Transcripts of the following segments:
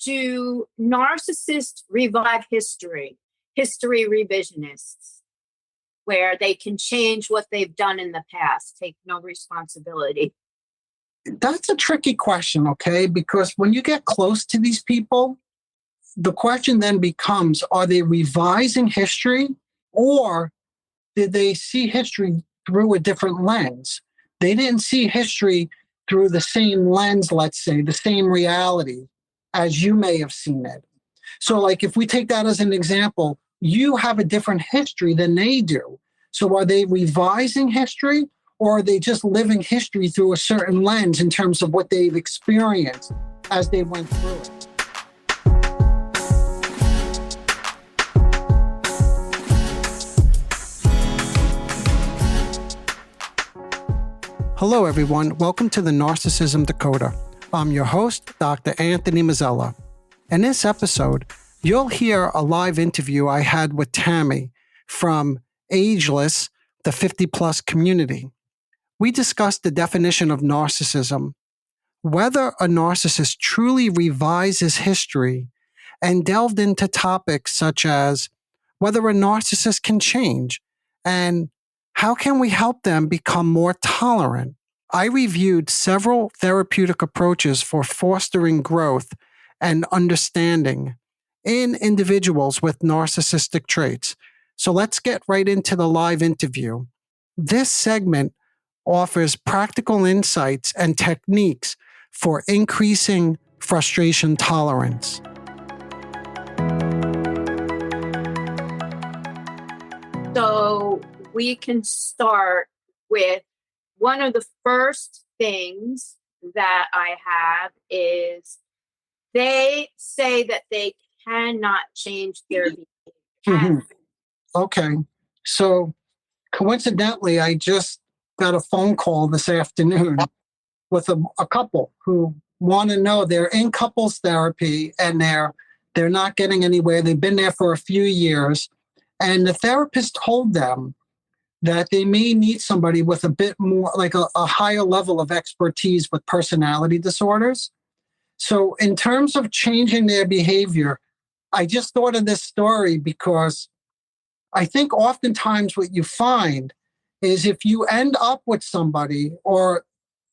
do narcissists revive history revisionists, where they can change what they've done in the past, take no responsibility? That's a tricky question, okay? Because when you get close to these people, the question then becomes, are they revising history, or did they see history through a different lens? They didn't see history through the same lens, let's say, the same reality as you may have seen it. So like if we take that as an example, you have a different history than they do. So are they revising history, or are they just living history through a certain lens in terms of what they've experienced as they went through it? Hello, everyone. Welcome to the Narcissism Decoder. I'm your host, Dr. Anthony Mazzella. In this episode, you'll hear a live interview I had with Tami from Ageless, the 50-plus community. We discussed the definition of narcissism, whether a narcissist truly revises history, and delved into topics such as whether a narcissist can change and how can we help them become more tolerant. I reviewed several therapeutic approaches for fostering growth and understanding in individuals with narcissistic traits. So let's get right into the live interview. This segment offers practical insights and techniques for increasing frustration tolerance. So we can start with one of the first things that I have is they say that they cannot change their behavior. Mm-hmm. Okay. So coincidentally, I just got a phone call this afternoon with a couple who want to know they're in couples therapy and they're not getting anywhere. They've been there for a few years. And the therapist told them that they may need somebody with a bit more, like a higher level of expertise with personality disorders. So in terms of changing their behavior, I just thought of this story because I think oftentimes what you find is if you end up with somebody, or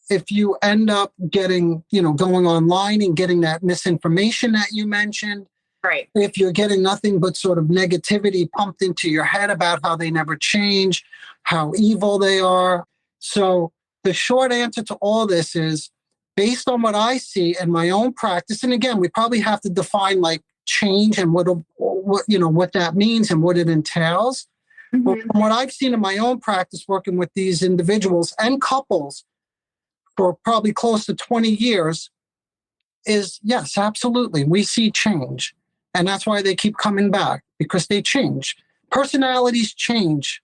if you end up getting, going online and getting that misinformation that you mentioned, right? If you're getting nothing but sort of negativity pumped into your head about how they never change, how evil they are. So the short answer to all this is, based on what I see in my own practice, and again, we probably have to define like change and what that means and what it entails. Mm-hmm. But from what I've seen in my own practice working with these individuals and couples for probably close to 20 years is, yes, absolutely. We see change. And that's why they keep coming back, because they change. Personalities change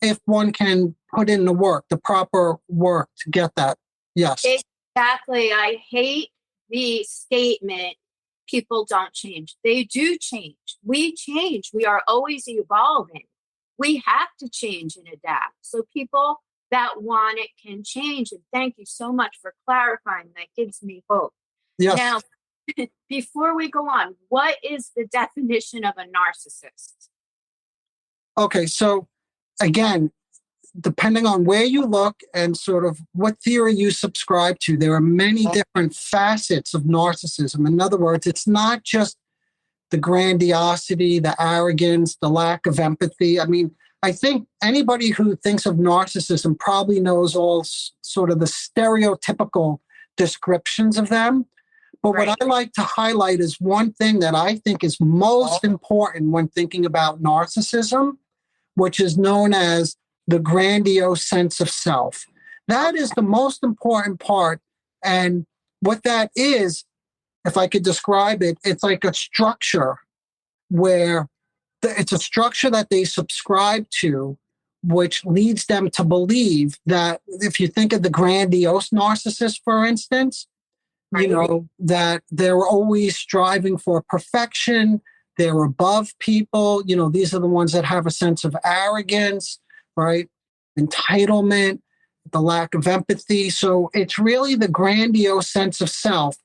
if one can put in the work, the proper work to get that. Yes. Exactly. I hate the statement, people don't change. They do change. We change. We are always evolving. We have to change and adapt. So people that want it can change. And thank you so much for clarifying. That gives me hope. Yes. Now, before we go on, what is the definition of a narcissist? Okay, so again, depending on where you look and sort of what theory you subscribe to, there are many different facets of narcissism. In other words, it's not just the grandiosity, the arrogance, the lack of empathy. I mean, I think anybody who thinks of narcissism probably knows all sort of the stereotypical descriptions of them. But right. What I like to highlight is one thing that I think is most important when thinking about narcissism, which is known as the grandiose sense of self. That is the most important part. And what that is, if I could describe it, it's like a structure where it's a structure that they subscribe to, which leads them to believe that if you think of the grandiose narcissist, for instance, that they're always striving for perfection. They're above people. These are the ones that have a sense of arrogance, right? Entitlement, the lack of empathy. So it's really the grandiose sense of self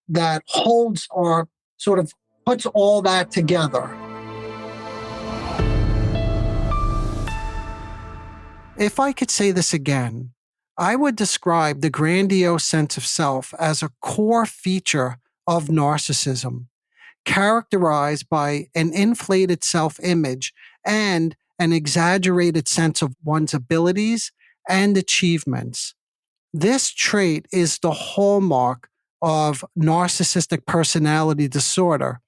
that holds or sort of puts all that together. If I could say this again, I would describe the grandiose sense of self as a core feature of narcissism, characterized by an inflated self image and an exaggerated sense of one's abilities and achievements. This trait is the hallmark of narcissistic personality disorder,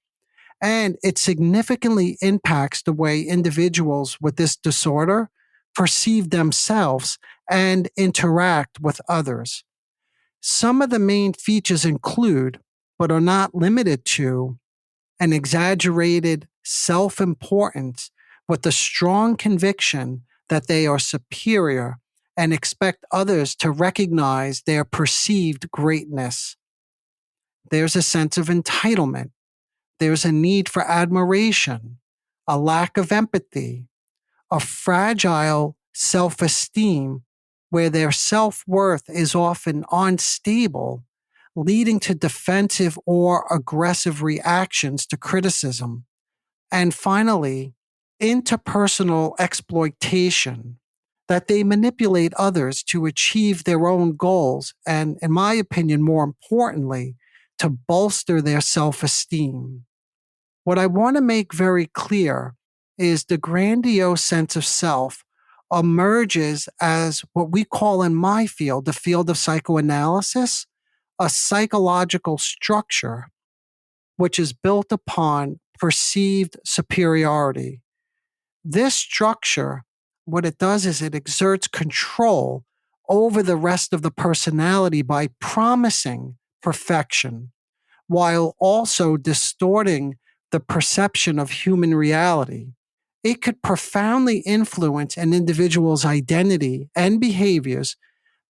and it significantly impacts the way individuals with this disorder perceive themselves and interact with others. Some of the main features include, but are not limited to, an exaggerated self importance with a strong conviction that they are superior and expect others to recognize their perceived greatness. There's a sense of entitlement. There's a need for admiration, a lack of empathy, a fragile self esteem where their self worth is often unstable, leading to defensive or aggressive reactions to criticism. And finally, interpersonal exploitation, that they manipulate others to achieve their own goals, and, in my opinion, more importantly, to bolster their self esteem. What I want to make very clear is the grandiose sense of self emerges as what we call in my field, the field of psychoanalysis, a psychological structure which is built upon perceived superiority. This structure, what it does is it exerts control over the rest of the personality by promising perfection, while also distorting the perception of human reality. It could profoundly influence an individual's identity and behaviors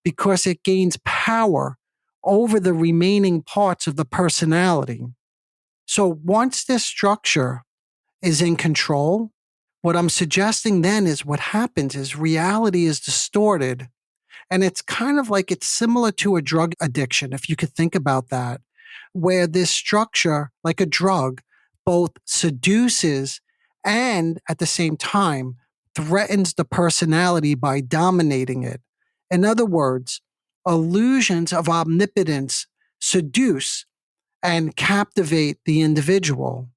because it gains power over the remaining parts of the personality. So once this structure is in control, what I'm suggesting then is what happens is reality is distorted. And it's kind of like it's similar to a drug addiction, if you could think about that, where this structure, like a drug, both seduces and at the same time threatens the personality by dominating it. In other words, illusions of omnipotence seduce and captivate the individual,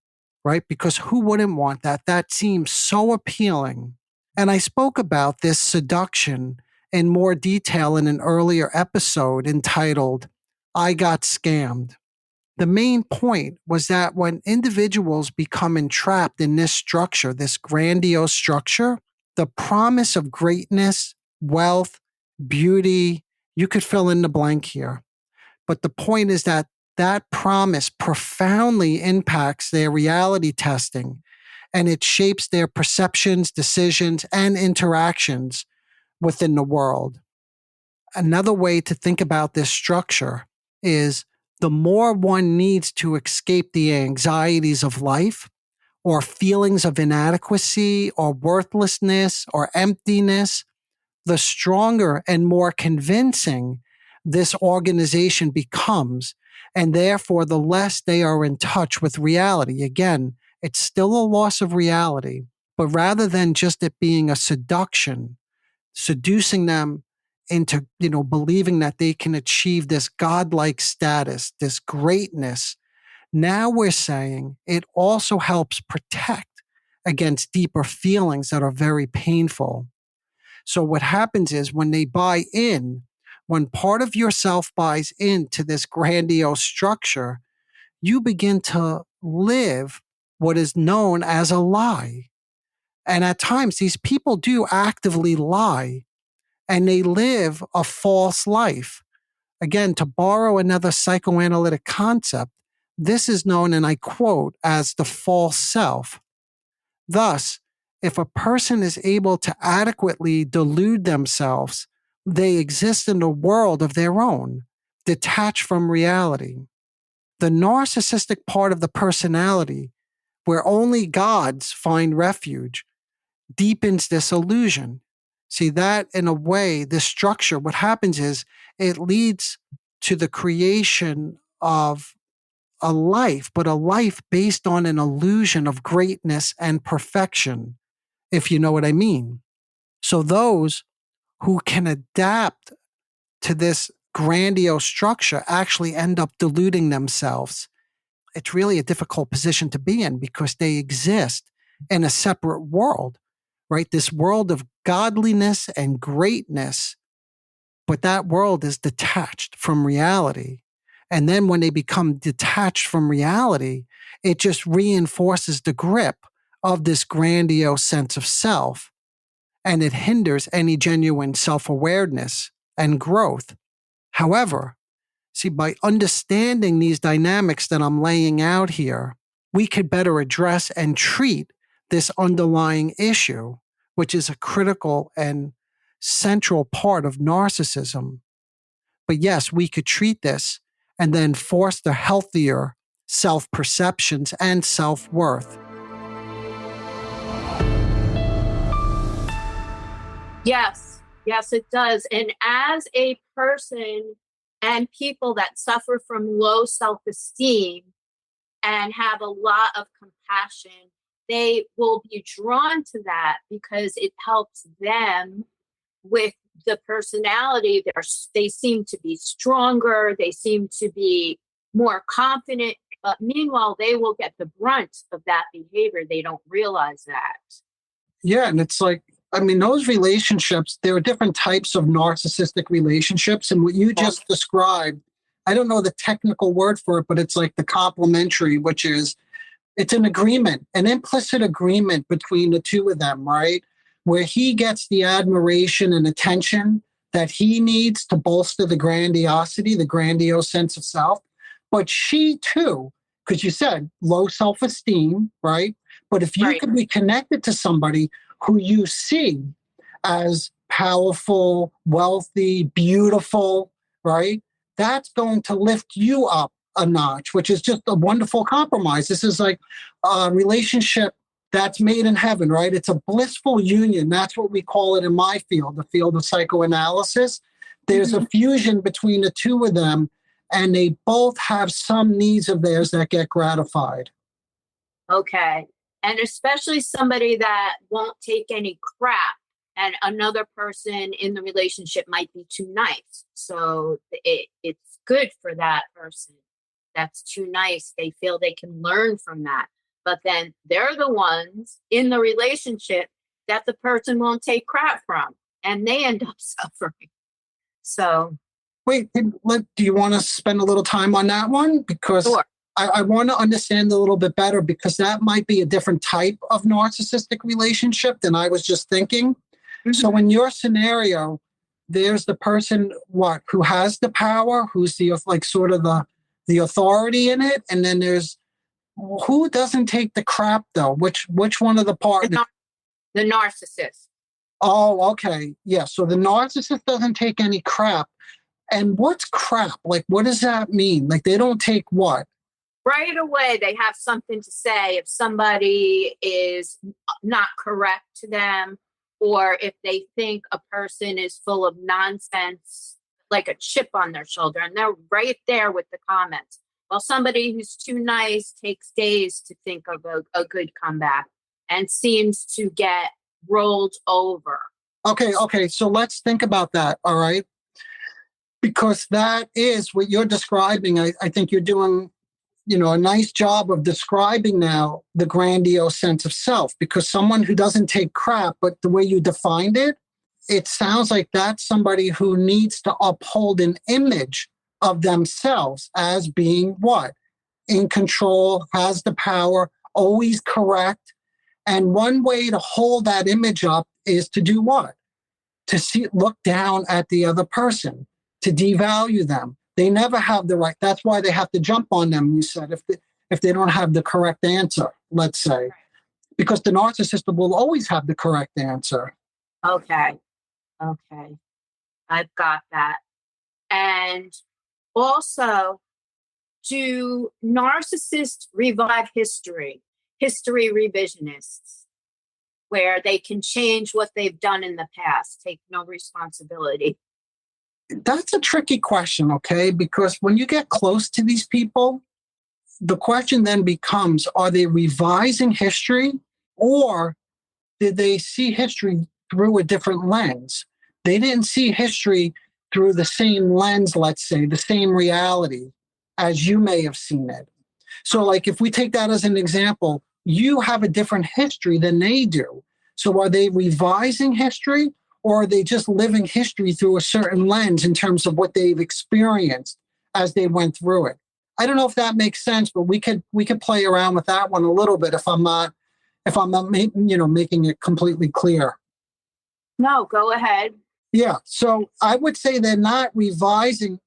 right? Because who wouldn't want that? That seems so appealing. And I spoke about this seduction in more detail in an earlier episode entitled, I Got Scammed. The main point was that when individuals become entrapped in this structure, this grandiose structure, the promise of greatness, wealth, beauty, you could fill in the blank here. But the point is that that promise profoundly impacts their reality testing, and it shapes their perceptions, decisions, and interactions within the world. Another way to think about this structure is the more one needs to escape the anxieties of life or feelings of inadequacy or worthlessness or emptiness, the stronger and more convincing this organization becomes, and therefore the less they are in touch with reality. Again, it's still a loss of reality, but rather than just it being a seduction, seducing them into, believing that they can achieve this godlike status, this greatness, now we're saying it also helps protect against deeper feelings that are very painful. So what happens is when they buy in, when part of yourself buys into this grandiose structure, you begin to live what is known as a lie. And at times, these people do actively lie and they live a false life. Again, to borrow another psychoanalytic concept, this is known, and I quote, as the false self. Thus, if a person is able to adequately delude themselves, they exist in a world of their own, detached from reality. The narcissistic part of the personality, where only gods find refuge, deepens this illusion. See, that in a way, this structure, what happens is it leads to the creation of a life, but a life based on an illusion of greatness and perfection, if you know what I mean. So those who can adapt to this grandiose structure actually end up deluding themselves. It's really a difficult position to be in because they exist in a separate world, right? This world of godliness and greatness, but that world is detached from reality. And then when they become detached from reality, it just reinforces the grip of this grandiose sense of self, and it hinders any genuine self-awareness and growth. However, see, by understanding these dynamics that I'm laying out here, we could better address and treat this underlying issue, which is a critical and central part of narcissism. But yes, we could treat this and then foster healthier self-perceptions and self-worth. Yes, it does. And as a person and people that suffer from low self-esteem and have a lot of compassion, they will be drawn to that because it helps them with the personality. They seem to be stronger. They seem to be more confident. But meanwhile, they will get the brunt of that behavior. They don't realize that. Yeah, and it's like, I mean, those relationships, there are different types of narcissistic relationships. And what you just described, I don't know the technical word for it, but it's like the complementary, which is it's an agreement, an implicit agreement between the two of them, right? Where he gets the admiration and attention that he needs to bolster the grandiosity, the grandiose sense of self. But she too, because you said low self-esteem, right? But if you could be connected to somebody who you see as powerful, wealthy, beautiful, right? That's going to lift you up a notch, which is just a wonderful compromise. This is like a relationship that's made in heaven, right? It's a blissful union. That's what we call it in my field, the field of psychoanalysis. There's a fusion between the two of them, and they both have some needs of theirs that get gratified. Okay. And especially somebody that won't take any crap, and another person in the relationship might be too nice. So it's good for that person that's too nice. They feel they can learn from that. But then they're the ones in the relationship that the person won't take crap from, and they end up suffering. So. Wait, do you want to spend a little time on that one? Because sure. I want to understand a little bit better, because that might be a different type of narcissistic relationship than I was just thinking. Mm-hmm. So in your scenario, there's the person who has the power, who's the sort of the authority in it, and then there's who doesn't take the crap though. Which one of the partners? The narcissist. Oh, okay, yeah. So the narcissist doesn't take any crap. And what's crap? Like, what does that mean? Like, they don't take what? Right away, they have something to say if somebody is not correct to them, or if they think a person is full of nonsense, like a chip on their shoulder, and they're right there with the comments. While somebody who's too nice takes days to think of a good comeback and seems to get rolled over. Okay. So let's think about that, all right? Because that is what you're describing. I think you're doing a nice job of describing now the grandiose sense of self, because someone who doesn't take crap, but the way you defined it, it sounds like that's somebody who needs to uphold an image of themselves as being what? In control, has the power, always correct. And one way to hold that image up is to do what? To look down at the other person, to devalue them. They never have the right. That's why they have to jump on them, you said, if they don't have the correct answer, let's say. Because the narcissist will always have the correct answer. Okay. I've got that. And also, do narcissists revive history revisionists, where they can change what they've done in the past, take no responsibility? That's a tricky question, okay? Because when you get close to these people, the question then becomes, are they revising history, or did they see history through a different lens? They didn't see history through the same lens, let's say, the same reality as you may have seen it. So, like, if we take that as an example, you have a different history than they do. So are they revising history, or are they just living history through a certain lens in terms of what they've experienced as they went through it? I don't know if that makes sense, but we could play around with that one a little bit if I'm not making it completely clear. No, go ahead. Yeah. So I would say they're not revising.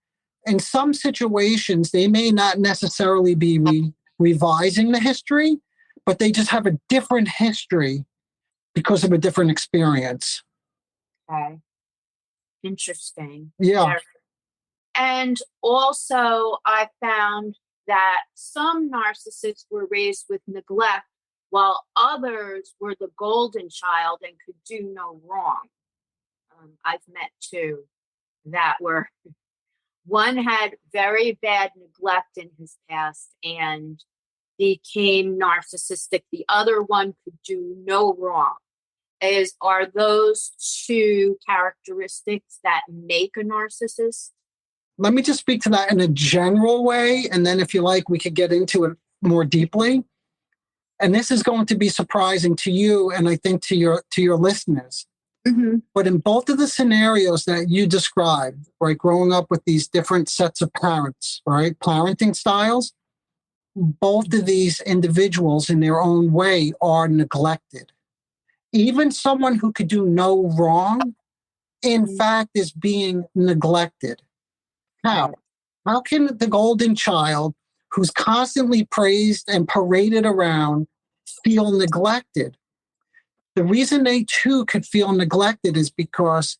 In some situations, they may not necessarily be revising the history, but they just have a different history because of a different experience. Okay. Interesting. Yeah. And also, I found that some narcissists were raised with neglect, while others were the golden child and could do no wrong. I've met two that were, one had very bad neglect in his past and became narcissistic. The other one could do no wrong. Are those two characteristics that make a narcissist? Let me just speak to that in a general way, and then if you like, we could get into it more deeply. And this is going to be surprising to you, and I think to your listeners. Mm-hmm. But in both of the scenarios that you described, right, growing up with these different sets of parents, right, parenting styles, both of these individuals in their own way are neglected. Even someone who could do no wrong, in fact, is being neglected. How? How can the golden child, who's constantly praised and paraded around, feel neglected? The reason they too could feel neglected is because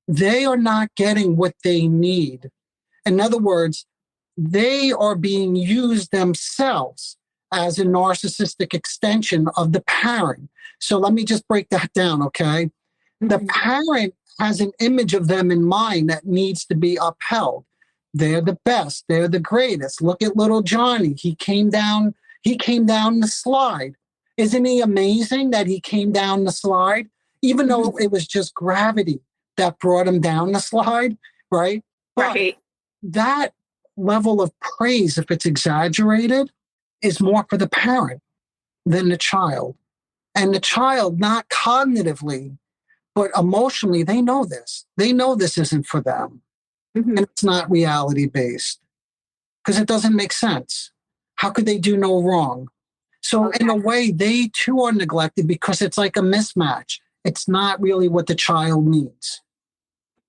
they are not getting what they need. In other words, they are being used themselves as a narcissistic extension of the parent. So let me just break that down, okay? The parent has an image of them in mind that needs to be upheld. They're the best. They're the greatest. Look at little Johnny. He came down the slide. Isn't he amazing that he came down the slide? Even though it was just gravity that brought him down the slide, right? Right. But that level of praise, if it's exaggerated, is more for the parent than the child. And the child, not cognitively, but emotionally, they know this. They know this isn't for them. And it's not reality-based because it doesn't make sense. How could they do no wrong? So in a way, they too are neglected because it's like a mismatch. It's not really what the child needs.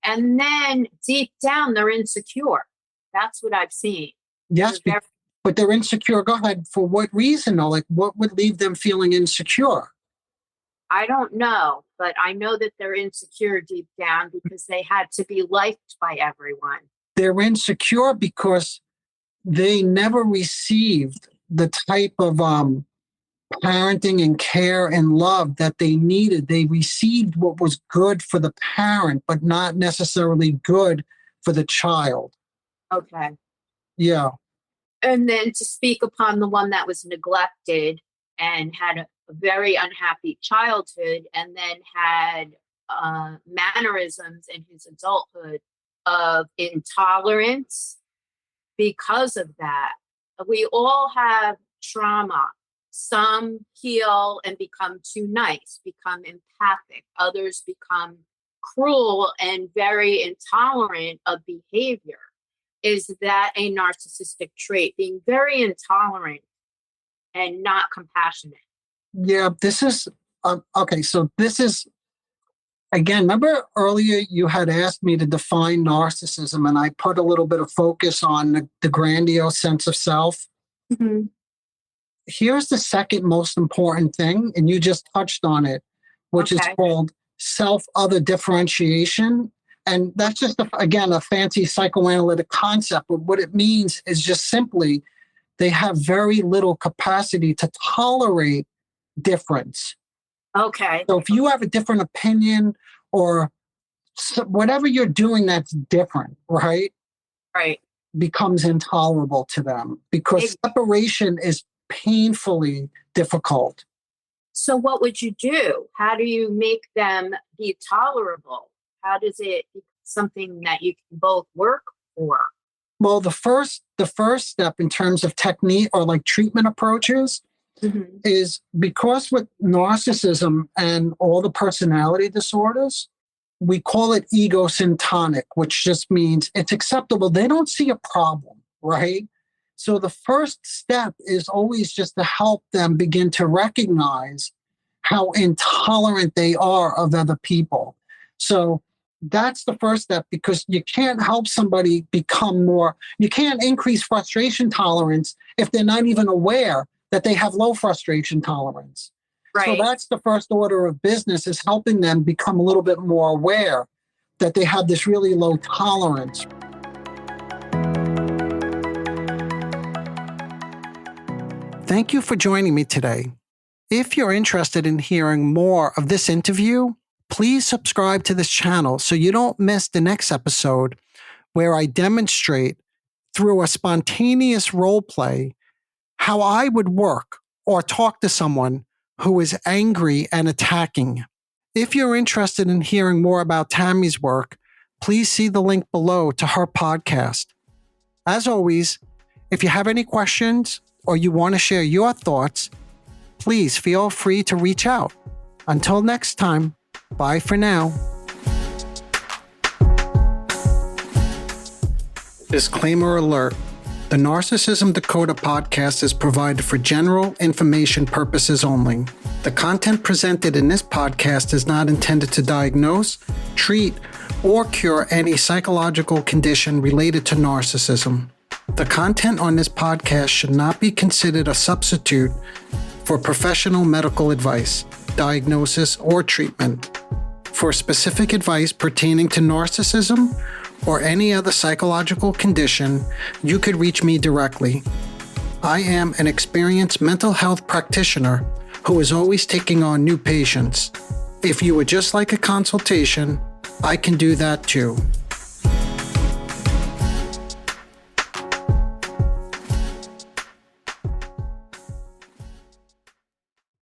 And then deep down, they're insecure. That's what I've seen. Yes, but they're insecure. Go ahead. For what reason? Or like, what would leave them feeling insecure? I don't know, but I know that they're insecure deep down because they had to be liked by everyone. They're insecure because they never received the type of parenting and care and love that they needed. They received what was good for the parent, but not necessarily good for the child. Okay. Yeah. And then to speak upon the one that was neglected and had a very unhappy childhood and then had mannerisms in his adulthood of intolerance because of that. We all have trauma. Some heal and become too nice, become empathic. Others become cruel and very intolerant of behavior. Is that a narcissistic trait? Being very intolerant and not compassionate. Yeah, this is okay. So this is, again, remember earlier you had asked me to define narcissism, and I put a little bit of focus on the grandiose sense of self. Mm-hmm. Here's the second most important thing, and you just touched on it, which is called self-other differentiation. And that's just, again, a fancy psychoanalytic concept. But what it means is just simply they have very little capacity to tolerate difference. Okay. So if you have a different opinion or whatever you're doing that's different, right? Right. becomes intolerable to them because separation is painfully difficult. So what would you do? How do you make them be tolerable? How does it be something that you can both work for? Well, the first step in terms of technique or like treatment approaches is because with narcissism and all the personality disorders, we call it egosyntonic, which just means it's acceptable. They don't see a problem, right? So the first step is always just to help them begin to recognize how intolerant they are of other people. So that's the first step, because you can't help somebody become more, you can't increase frustration tolerance if they're not even aware that they have low frustration tolerance. Right. So that's the first order of business, is helping them become a little bit more aware that they have this really low tolerance. Thank you for joining me today. If you're interested in hearing more of this interview, please subscribe to this channel so you don't miss the next episode, where I demonstrate through a spontaneous role play how I would work or talk to someone who is angry and attacking. If you're interested in hearing more about Tami's work, please see the link below to her podcast. As always, if you have any questions or you want to share your thoughts, please feel free to reach out. Until next time, bye for now. Disclaimer alert. The Narcissism Decoder podcast is provided for general information purposes only. The content presented in this podcast is not intended to diagnose, treat, or cure any psychological condition related to narcissism. The content on this podcast should not be considered a substitute for professional medical advice, diagnosis, or treatment. For specific advice pertaining to narcissism or any other psychological condition, you could reach me directly. I am an experienced mental health practitioner who is always taking on new patients. If you would just like a consultation, I can do that too.